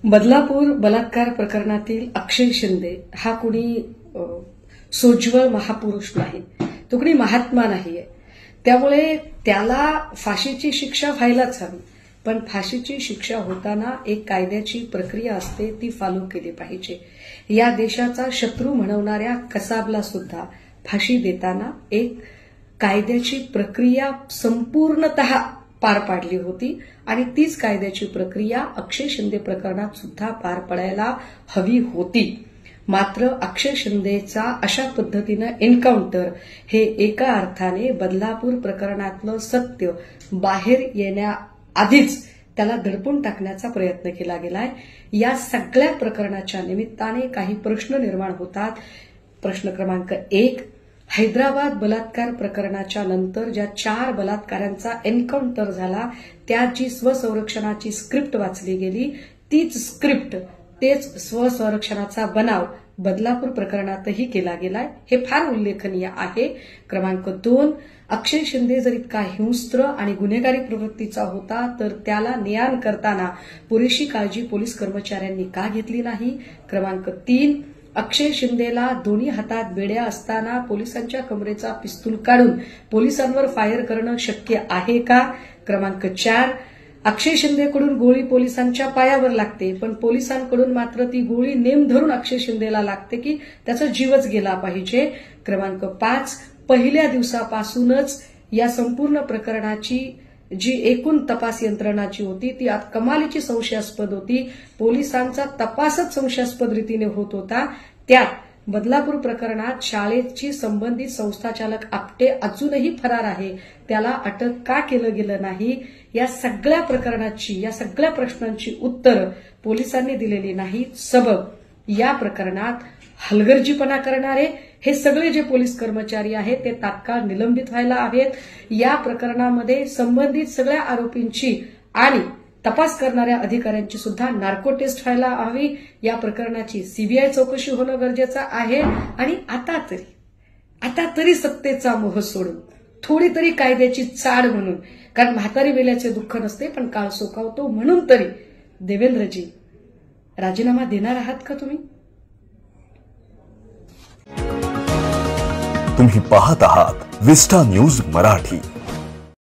बदलापूर बलात्कार प्रकरणातील अक्षय शिंदे हा कुणी सोज्वळ महापुरुष नाही, तो कुणी महात्मा नाहीये. त्यामुळे त्याला फाशीची शिक्षा व्हायलाच हवी. पण फाशीची शिक्षा होताना एक कायद्याची प्रक्रिया असते, ती फॉलो केली पाहिजे. या देशाचा शत्रू म्हणवणाऱ्या कसाबला सुद्धा फाशी देताना एक कायद्याची प्रक्रिया संपूर्णतः पार पाडली होती आणि तीच कायद्याची प्रक्रिया अक्षय शिंदे प्रकरणात सुद्धा पार पडायला हवी होती. मात्र अक्षय शिंदेचा अशा पद्धतीनं एन्काउंटर हे एका अर्थाने बदलापूर प्रकरणातलं सत्य बाहेर येण्याआधीच त्याला दडपून टाकण्याचा प्रयत्न केला गेलाय. या सगळ्या प्रकरणाच्या निमित्ताने काही प्रश्न निर्माण होतात. प्रश्न क्रमांक 1, हैदराबाद बलात्कार प्रकरणाच्या नंतर ज्या 4 बलात्कारांचा एन्काउंटर झाला, त्यात जी स्वसंरक्षणाची स्क्रिप्ट वाचली गेली, तीच स्क्रिप्ट, तेच स्वसंरक्षणाचा बनाव बदलापूर प्रकरणातही केला गेलाय. हे फार उल्लेखनीय आहे. क्रमांक 2, अक्षय शिंदे जर इतका हिंस्त्र आणि गुन्हेगारी प्रवृत्तीचा होता तर त्याला नियान करताना पुरेशी काळजी पोलीस कर्मचाऱ्यांनी का घेतली नाही. क्रमांक 3, अक्षय शिंदेला दोन्ही हातात बेड्या असताना पोलिसांच्या कमरेचा पिस्तूल काढून पोलिसांवर फायर करणं शक्य आहे का. क्रमांक 4, अक्षय शिंदेकडून गोळी पोलिसांच्या पायावर लागते, पण पोलिसांकडून मात्र ती गोळी नेम धरून अक्षय शिंदेला लागते की त्याचा जीवच गेला पाहिजे. क्रमांक 5, पहिल्या दिवसापासूनच या संपूर्ण प्रकरणाची जी एकूण तपास यंत्रणा जी होती ती कमालीची संशयास्पद होती. पोलिसांचा तपासच संशयास्पद रीतीने होत होता. त्यात बदलापूर प्रकरणात शाळेची संबंधित संस्थाचालक आपटे अजूनही फरार आहे, त्याला अटक का केलं गेलं नाही. या सगळ्या प्रकरणाची, या सगळ्या प्रश्नांची उत्तरं पोलिसांनी दिलेली नाहीत. सबब या प्रकरणात हलगर्जीपणा करणारे हे सगळे जे पोलीस कर्मचारी आहेत ते तात्काळ निलंबित व्हायला हवेत. या प्रकरणामध्ये संबंधित सगळ्या आरोपींची आणि तपास करणाऱ्या अधिकाऱ्यांची सुद्धा नार्को टेस्ट व्हायला हवी. या प्रकरणाची सीबीआय चौकशी होणं गरजेचं आहे. आणि आता तरी सत्तेचा मोह सोडून थोडी तरी कायद्याची चाड म्हणून, कारण म्हातारी वेल्याचे दुःख नसते पण काळ सोकावतो, म्हणून तरी देवेंद्रजी राजीनामा देणार आहात का तुम्ही? तुम्ही पाहत आहात विस्टा न्यूज मराठी.